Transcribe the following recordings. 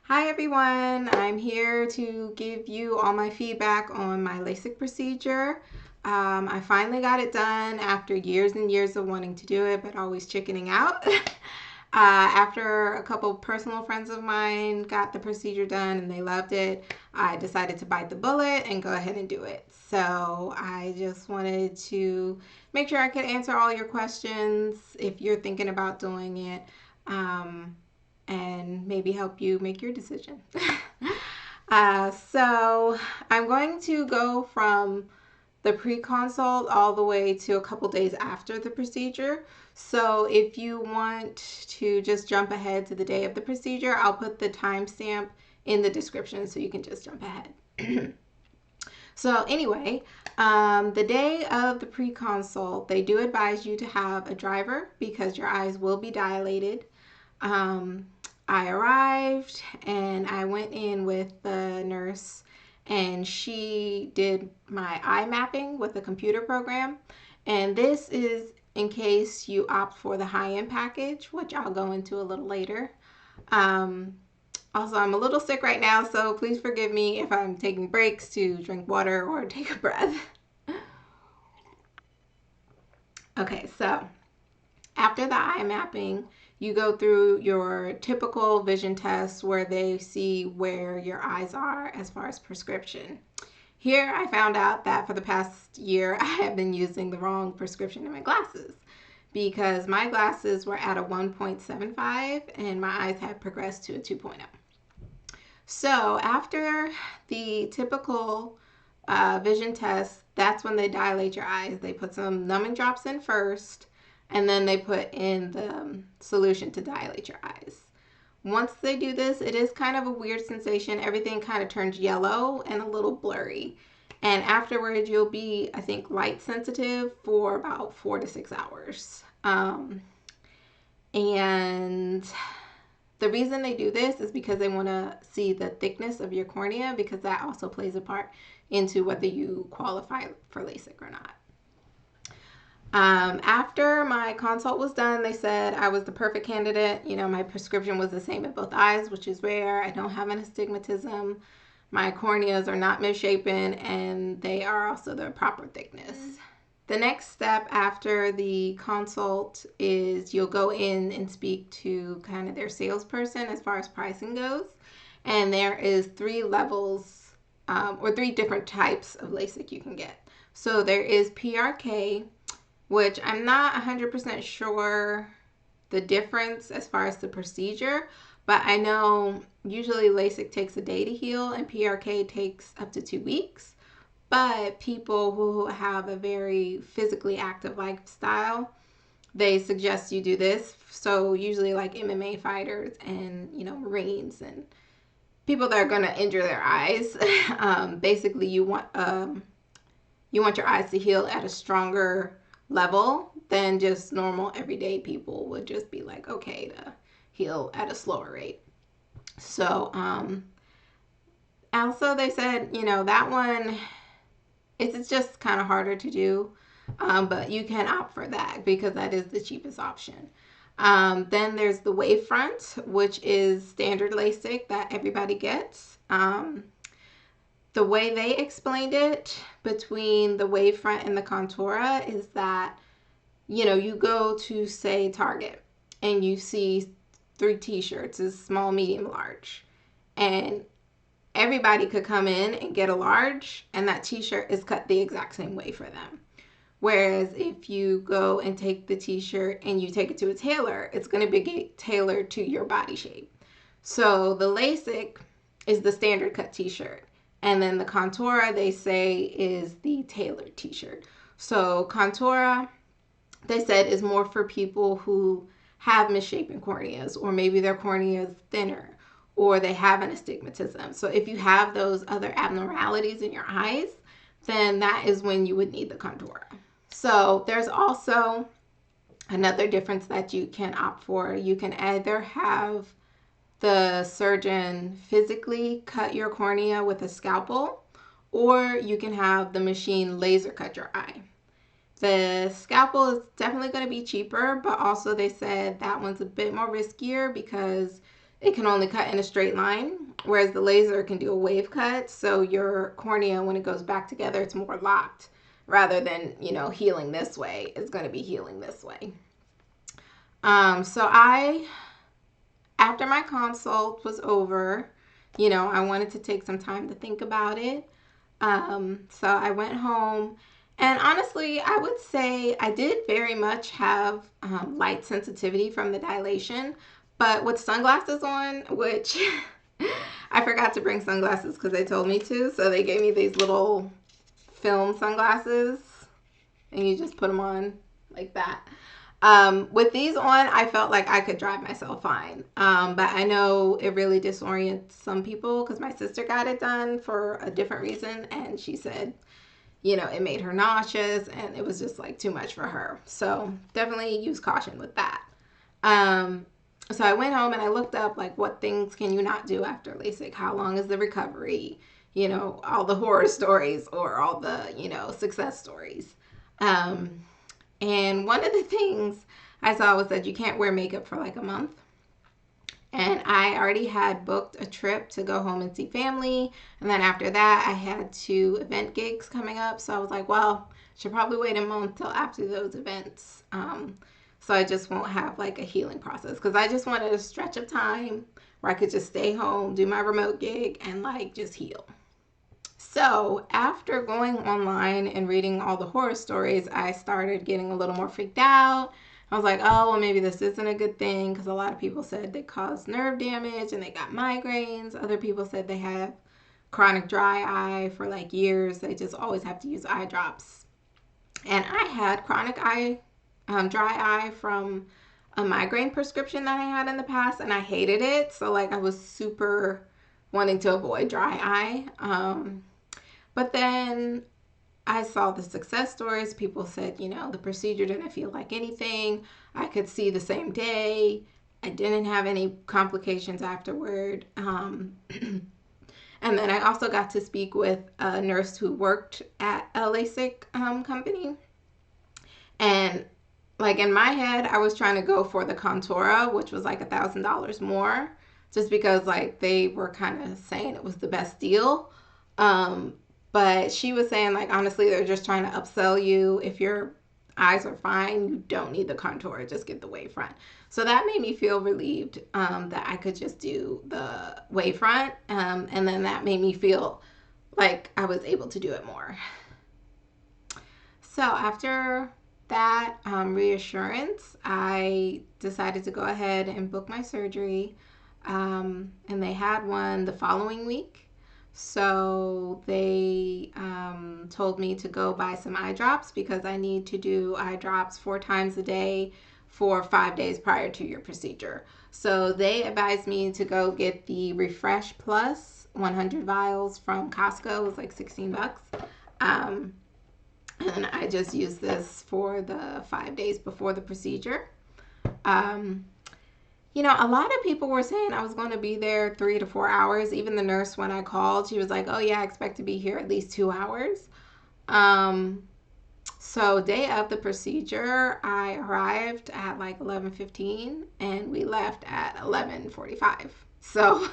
Hi everyone, I'm here to give you all my feedback on my Lasik procedure. I finally got it done after years and years of wanting to do it, but always chickening out. After a couple personal friends of mine got the procedure done and they loved it, I decided to bite the bullet and go ahead and do it. So I just wanted to make sure I could answer all your questions if you're thinking about doing it. And maybe help you make your decision. So I'm going to go from the pre-consult all the way to a couple days after the procedure. So if you want to just jump ahead to the day of the procedure, I'll put the timestamp in the description so you can just jump ahead. So anyway, the day of the pre-consult, they do advise you to have a driver because your eyes will be dilated. I arrived and I went in with the nurse and she did my eye mapping with a computer program. And this is in case you opt for the high-end package, which I'll go into a little later. Also, I'm a little sick right now, so please forgive me if I'm taking breaks to drink water or take a breath. Okay, so after the eye mapping, you go through your typical vision tests where they see where your eyes are as far as prescription. Here, I found out that for the past year, I have been using the wrong prescription in my glasses because my glasses were at a 1.75 and my eyes had progressed to a 2.0. So after the typical vision test, that's when they dilate your eyes. They put some numbing drops in first, and then they put in the solution to dilate your eyes. Once they do this, it is kind of a weird sensation. Everything kind of turns yellow and a little blurry. And afterwards, you'll be, I think, light sensitive for about 4 to 6 hours. And the reason they do this is because they want to see the thickness of your cornea, because that also plays a part into whether you qualify for LASIK or not. After my consult was done, they said I was the perfect candidate. You know, my prescription was the same in both eyes, which is rare. I don't have an astigmatism. My corneas are not misshapen, and they are also the proper thickness. The next step after the consult is you'll go in and speak to kind of their salesperson as far as pricing goes. And there is 3 levels or 3 different types of LASIK you can get. So there is PRK, which I'm not 100% sure the difference as far as the procedure, but I know usually LASIK takes a day to heal and PRK takes up to 2 weeks. But people who have a very physically active lifestyle, they suggest you do this. So usually like MMA fighters and, Marines and people that are going to injure their eyes. Basically, you want your eyes to heal at a stronger level than just normal everyday people would just be like, okay, to heal at a slower rate. So also they said, that one, it's just kind of harder to do, but you can opt for that because that is the cheapest option. Then there's the wavefront, which is standard LASIK that everybody gets. The way they explained it between the wavefront and the Contura is that, you go to, say, Target and you see 3 t-shirts, is small, medium, large. And everybody could come in and get a large, and that t-shirt is cut the exact same way for them. Whereas if you go and take the t-shirt and you take it to a tailor, it's going to be tailored to your body shape. So the LASIK is the standard cut t-shirt. And then the Contura, they say, is the tailored t-shirt. So Contura, they said, is more for people who have misshapen corneas, or maybe their cornea is thinner, or they have an astigmatism. So if you have those other abnormalities in your eyes, then that is when you would need the Contura. So there's also another difference that you can opt for. You can either have the surgeon physically cut your cornea with a scalpel, or you can have the machine laser cut your eye. The scalpel is definitely going to be cheaper, but also they said that one's a bit more riskier because it can only cut in a straight line, whereas the laser can do a wave cut. So your cornea, when it goes back together, it's more locked rather than, healing this way. It's going to be healing this way. So after my consult was over, I wanted to take some time to think about it. So I went home, and honestly, I would say I did very much have light sensitivity from the dilation, but with sunglasses on, which I forgot to bring sunglasses because they told me to, so they gave me these little film sunglasses, and you just put them on like that. With these on, I felt like I could drive myself fine. But I know it really disorients some people because my sister got it done for a different reason. And she said, it made her nauseous and it was just like too much for her. So definitely use caution with that. So I went home and I looked up like what things can you not do after LASIK? How long is the recovery? All the horror stories or all the, success stories. And one of the things I saw was that you can't wear makeup for like a month. And I already had booked a trip to go home and see family. And then after that, I had 2 event gigs coming up. So I was like, well, should probably wait a month till after those events. So I just won't have like a healing process because I just wanted a stretch of time where I could just stay home, do my remote gig, and like just heal. So after going online and reading all the horror stories, I started getting a little more freaked out. I was like, oh, well, maybe this isn't a good thing because a lot of people said they caused nerve damage and they got migraines. Other people said they have chronic dry eye for like years. They just always have to use eye drops. And I had chronic dry eye from a migraine prescription that I had in the past, and I hated it. So like I was super wanting to avoid dry eye. But then I saw the success stories. People said, the procedure didn't feel like anything. I could see the same day. I didn't have any complications afterward. And then I also got to speak with a nurse who worked at a LASIK company. And like in my head, I was trying to go for the Contura, which was like $1,000 more, just because like they were kind of saying it was the best deal. But she was saying, like, honestly, they're just trying to upsell you. If your eyes are fine, you don't need the contour. Just get the wavefront. So that made me feel relieved that I could just do the wavefront. And then that made me feel like I was able to do it more. So after that reassurance, I decided to go ahead and book my surgery. And they had one the following week. So they told me to go buy some eye drops because I need to do eye drops 4 times a day for 5 days prior to your procedure. So they advised me to go get the Refresh Plus 100 vials from Costco. It was like $16. And I just used this for the 5 days before the procedure. A lot of people were saying I was going to be there 3 to 4 hours. Even the nurse, when I called, she was like, oh, yeah, I expect to be here at least 2 hours. So day of the procedure, I arrived at like 11:15 and we left at 11:45. So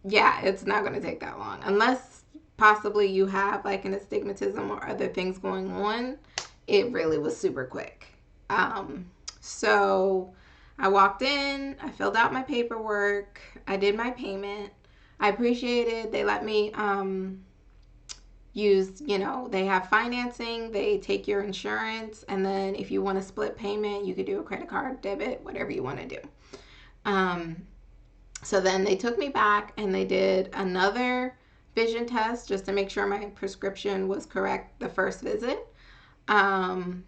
it's not going to take that long. Unless possibly you have like an astigmatism or other things going on. It really was super quick. So I walked in, I filled out my paperwork, I did my payment. I appreciated they let me use, they have financing, they take your insurance, and then if you want a split payment, you could do a credit card, debit, whatever you want to do. So then they took me back and they did another vision test just to make sure my prescription was correct the first visit. Then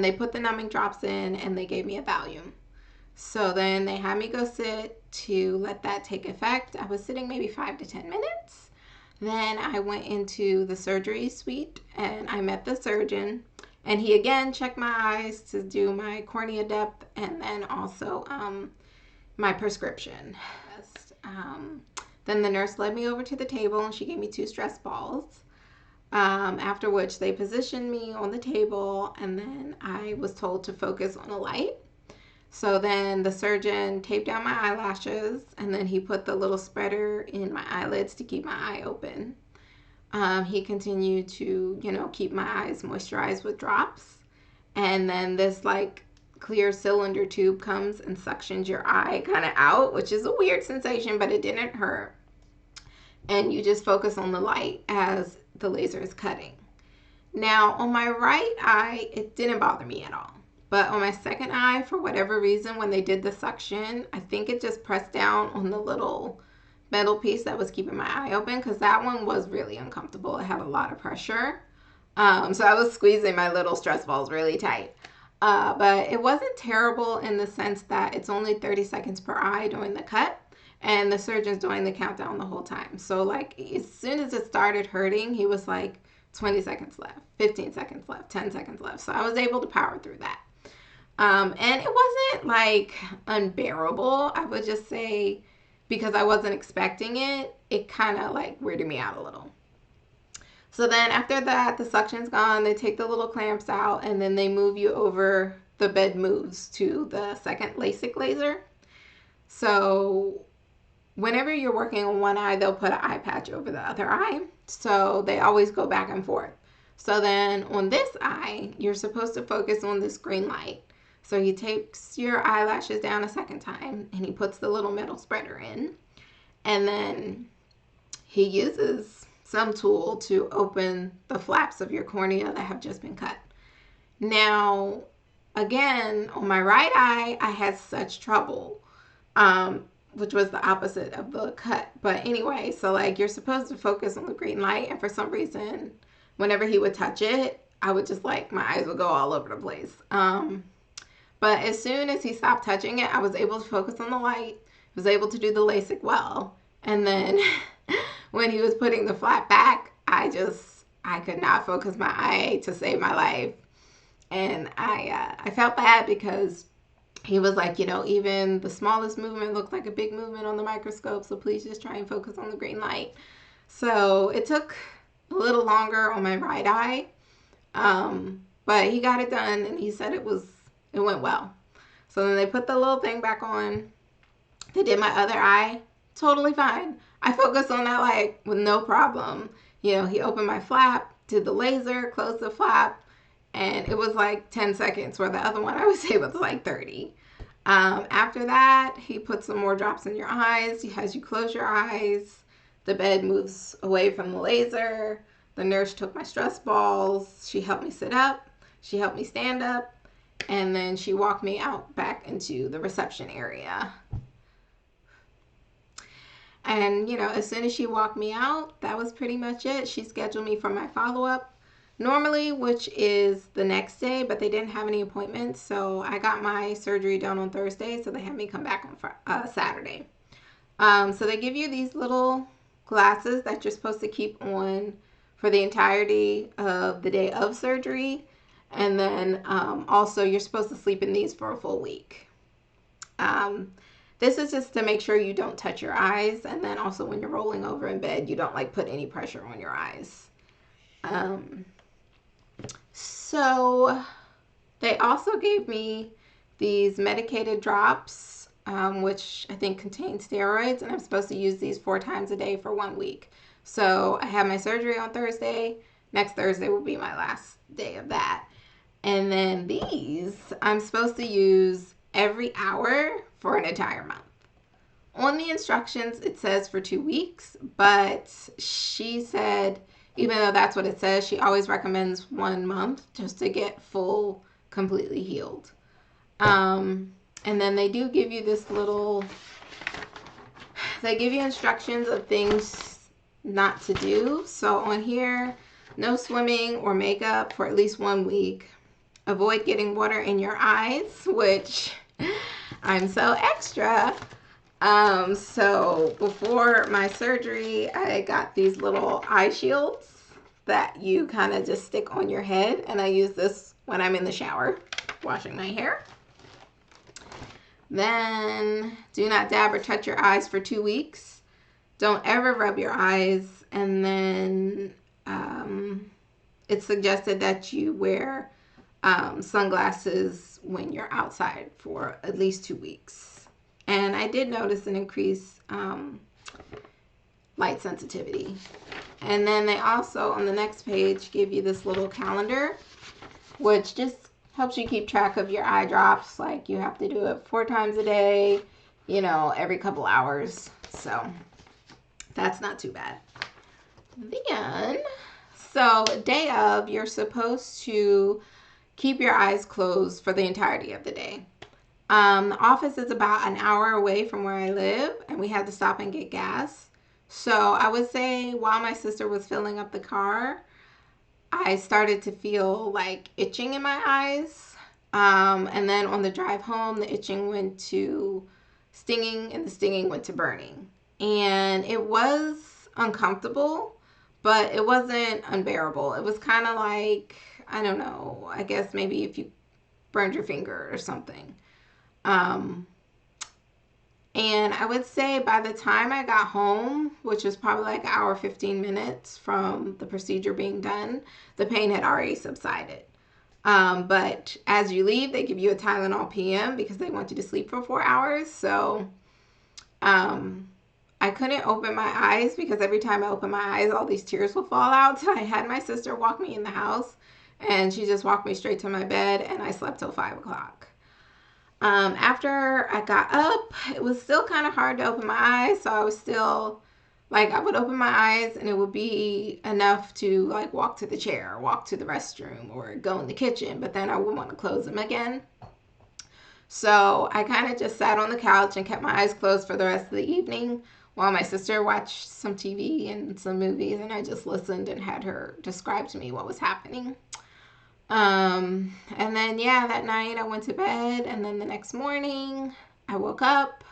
they put the numbing drops in and they gave me a Valium. So then they had me go sit to let that take effect. I was sitting maybe 5 to 10 minutes. Then I went into the surgery suite and I met the surgeon. And he again checked my eyes to do my cornea depth and then also my prescription. Then the nurse led me over to the table and she gave me 2 stress balls. After which they positioned me on the table and then I was told to focus on a light. So then the surgeon taped down my eyelashes, and then he put the little spreader in my eyelids to keep my eye open. He continued to, keep my eyes moisturized with drops. And then this like clear cylinder tube comes and suctions your eye kind of out, which is a weird sensation, but it didn't hurt. And you just focus on the light as the laser is cutting. Now, on my right eye, it didn't bother me at all. But on my second eye, for whatever reason, when they did the suction, I think it just pressed down on the little metal piece that was keeping my eye open, because that one was really uncomfortable. It had a lot of pressure. So I was squeezing my little stress balls really tight. But it wasn't terrible in the sense that it's only 30 seconds per eye during the cut, and the surgeon's doing the countdown the whole time. So like as soon as it started hurting, he was like, 20 seconds left, 15 seconds left, 10 seconds left. So I was able to power through that. And it wasn't like unbearable. I would just say, because I wasn't expecting it, it kind of like weirded me out a little. So then after that, the suction's gone. They take the little clamps out, and then they move you over. The bed moves to the second LASIK laser. So whenever you're working on one eye, they'll put an eye patch over the other eye. So they always go back and forth. So then on this eye, you're supposed to focus on this green light. So he takes your eyelashes down a second time, and he puts the little metal spreader in. And then he uses some tool to open the flaps of your cornea that have just been cut. Now, again, on my right eye, I had such trouble, which was the opposite of the cut. But anyway, so like you're supposed to focus on the green light, and for some reason, whenever he would touch it, I would just like, my eyes would go all over the place. But as soon as he stopped touching it, I was able to focus on the light, was able to do the LASIK well. And then when he was putting the flap back, I could not focus my eye to save my life. And I felt bad because he was like, even the smallest movement looked like a big movement on the microscope. So please just try and focus on the green light. So it took a little longer on my right eye. But he got it done, and he said it went well. So then they put the little thing back on. They did my other eye. Totally fine. I focused on that light with no problem. He opened my flap, did the laser, closed the flap, and it was like 10 seconds, where the other one I would say was like 30. After that, he put some more drops in your eyes. He has you close your eyes. The bed moves away from the laser. The nurse took my stress balls. She helped me sit up. She helped me stand up. And then she walked me out back into the reception area. And, as soon as she walked me out, that was pretty much it. She scheduled me for my follow-up normally, which is the next day, but they didn't have any appointments. So I got my surgery done on Thursday, so they had me come back on Saturday. So they give you these little glasses that you're supposed to keep on for the entirety of the day of surgery. And then also you're supposed to sleep in these for a full week. This is just to make sure you don't touch your eyes. And then also when you're rolling over in bed, you don't like put any pressure on your eyes. So they also gave me these medicated drops, which I think contain steroids. And I'm supposed to use these 4 times a day for 1 week. So I have my surgery on Thursday. Next Thursday will be my last day of that. And then these I'm supposed to use every hour for an entire month. On the instructions, it says for 2 weeks, but she said, even though that's what it says, she always recommends 1 month just to get full, completely healed. And then they do give you they give you instructions of things not to do. So on here, no swimming or makeup for at least 1 week. Avoid getting water in your eyes, which I'm so extra. So before my surgery, I got these little eye shields that you kind of just stick on your head. And I use this when I'm in the shower, washing my hair. Then do not dab or touch your eyes for 2 weeks. Don't ever rub your eyes. And then it's suggested that you wear sunglasses when you're outside for at least 2 weeks. And I did notice an increase light sensitivity. And then they also, on the next page, give you this little calendar, which just helps you keep track of your eye drops. Like you have to do it 4 times a day, every couple hours. So that's not too bad. Then, so day of, you're supposed to keep your eyes closed for the entirety of the day. The office is about an hour away from where I live, and we had to stop and get gas. So I would say while my sister was filling up the car, I started to feel like itching in my eyes. And then on the drive home, the itching went to stinging, and the stinging went to burning. And it was uncomfortable, but it wasn't unbearable. It was kind of like, I don't know, I guess maybe if you burned your finger or something. And I would say by the time I got home, which was probably like an hour, 15 minutes from the procedure being done, the pain had already subsided. But as you leave, they give you a Tylenol PM because they want you to sleep for 4 hours. So I couldn't open my eyes because every time I opened my eyes, all these tears would fall out. So I had my sister walk me in the house, and she just walked me straight to my bed, and I slept till 5 o'clock. After I got up, it was still kind of hard to open my eyes. So I was still like, I would open my eyes and it would be enough to like walk to the chair, walk to the restroom, or go in the kitchen. But then I would want to close them again. So I kind of just sat on the couch and kept my eyes closed for the rest of the evening while my sister watched some TV and some movies. And I just listened and had her describe to me what was happening. And then, yeah, that night I went to bed, and then the next morning I woke up.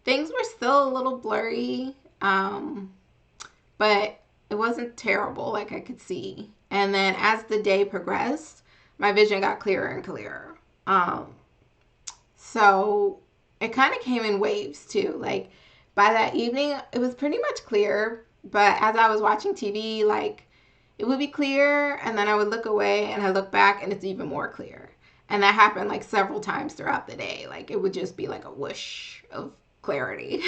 Things were still a little blurry, but it wasn't terrible, like I could see. And then as the day progressed, my vision got clearer and clearer. So it kind of came in waves too. Like by that evening, it was pretty much clear, but as I was watching TV, like it would be clear, and then I would look away and I look back and it's even more clear. And that happened like several times throughout the day. Like it would just be like a whoosh of clarity.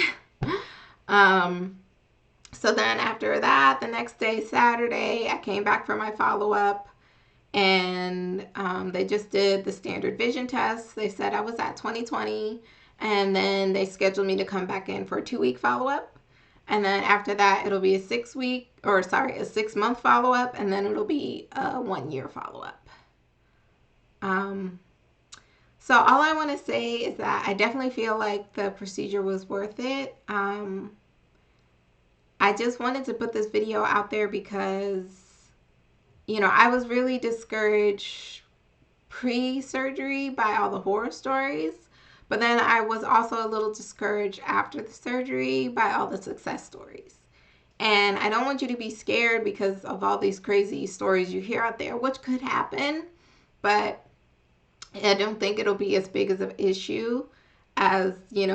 So then after that, the next day, Saturday, I came back for my follow-up, and they just did the standard vision test. They said I was at 20/20, and then they scheduled me to come back in for a 2-week follow-up. And then after that, it'll be a 6-month follow-up, and then it'll be a 1-year follow-up. So all I want to say is that I definitely feel like the procedure was worth it. I just wanted to put this video out there because, I was really discouraged pre-surgery by all the horror stories. But then I was also a little discouraged after the surgery by all the success stories. And I don't want you to be scared because of all these crazy stories you hear out there, which could happen. But I don't think it'll be as big as an issue as,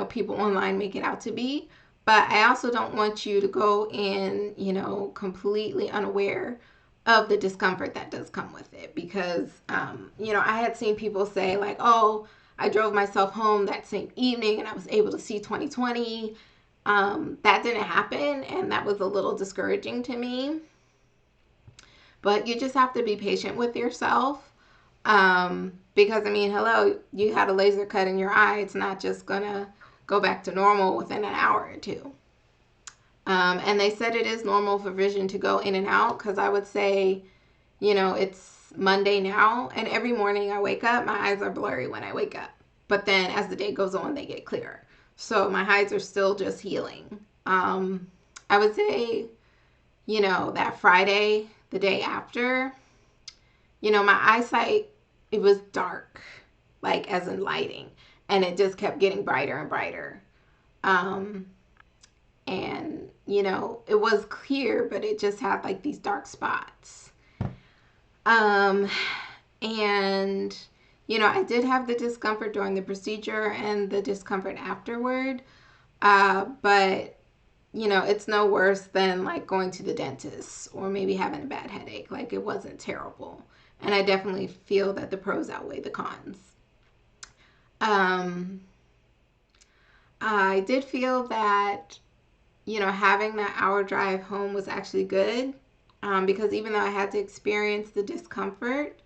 people online make it out to be. But I also don't want you to go in, completely unaware of the discomfort that does come with it. Because, I had seen people say like, oh, I drove myself home that same evening and I was able to see 20/20. That didn't happen, and that was a little discouraging to me. But you just have to be patient with yourself. Because, hello, you had a laser cut in your eye. It's not just going to go back to normal within an hour or two. And they said it is normal for vision to go in and out, because I would say, it's Monday now, and every morning I wake up, my eyes are blurry when I wake up. But then as the day goes on, they get clearer. So my eyes are still just healing. I would say, that Friday, the day after, my eyesight, it was dark, like as in lighting, and it just kept getting brighter and brighter. And, it was clear, but it just had like these dark spots. And, I did have the discomfort during the procedure and the discomfort afterward. But, it's no worse than like going to the dentist or maybe having a bad headache. Like it wasn't terrible. And I definitely feel that the pros outweigh the cons. Um, I did feel that, having that hour drive home was actually good, because even though I had to experience the discomfort,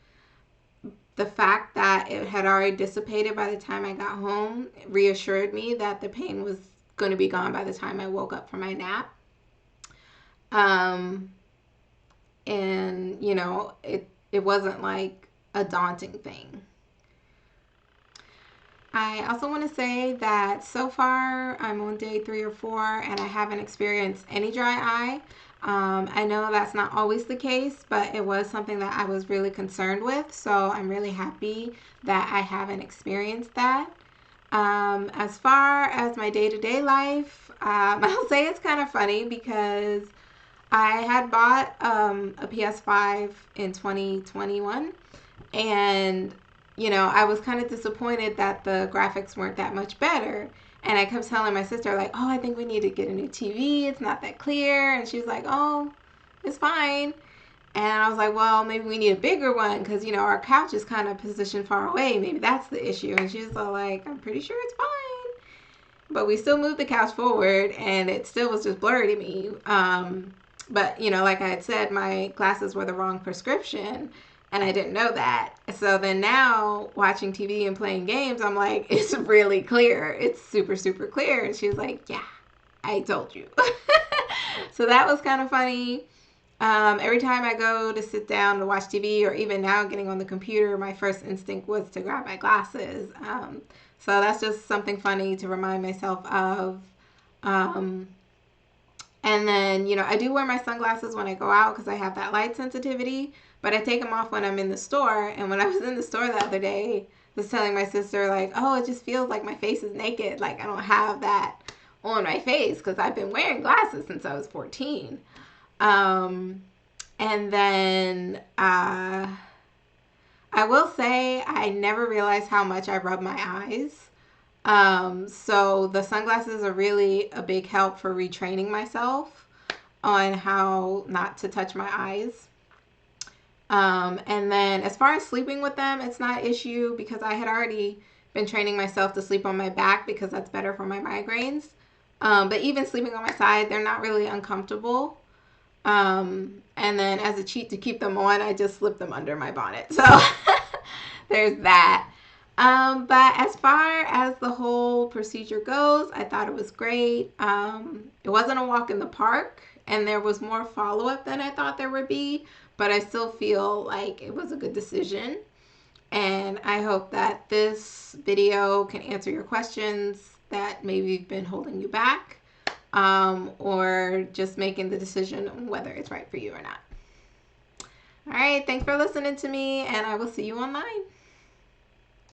the fact that it had already dissipated by the time I got home reassured me that the pain was going to be gone by the time I woke up from my nap. Um, and it wasn't like a daunting thing. I also want to say that so far I'm on day 3 or 4 and I haven't experienced any dry eye. I know that's not always the case, but it was something that I was really concerned with. So I'm really happy that I haven't experienced that. As far as my day to day life, I'll say it's kind of funny because I had bought a PS5 in 2021, and I was kind of disappointed that the graphics weren't that much better. And I kept telling my sister, like, oh, I think we need to get a new TV. It's not that clear. And she's like, oh, it's fine. And I was like, well, maybe we need a bigger one because, our couch is kind of positioned far away. Maybe that's the issue. And she was like, I'm pretty sure it's fine. But we still moved the couch forward and it still was just blurry to me. But, like I had said, my glasses were the wrong prescription and I didn't know that. So then now watching TV and playing games, I'm like, it's really clear. It's super, super clear. And she was like, yeah, I told you. So that was kind of funny. Every time I go to sit down to watch TV or even now getting on the computer, my first instinct was to grab my glasses. So that's just something funny to remind myself of. Um, and then, I do wear my sunglasses when I go out because I have that light sensitivity, but I take them off when I'm in the store. And when I was in the store the other day, I was telling my sister, like, oh, it just feels like my face is naked. Like, I don't have that on my face because I've been wearing glasses since I was 14. And then I will say I never realized how much I rub my eyes. So the sunglasses are really a big help for retraining myself on how not to touch my eyes. And then as far as sleeping with them, it's not an issue because I had already been training myself to sleep on my back because that's better for my migraines. But even sleeping on my side, they're not really uncomfortable. And then as a cheat to keep them on, I just slip them under my bonnet. So there's that. But as far as the whole procedure goes, I thought it was great. It wasn't a walk in the park, and there was more follow-up than I thought there would be, but I still feel like it was a good decision. And I hope that this video can answer your questions that maybe have been holding you back, or just making the decision on whether it's right for you or not. All right, thanks for listening to me, and I will see you online.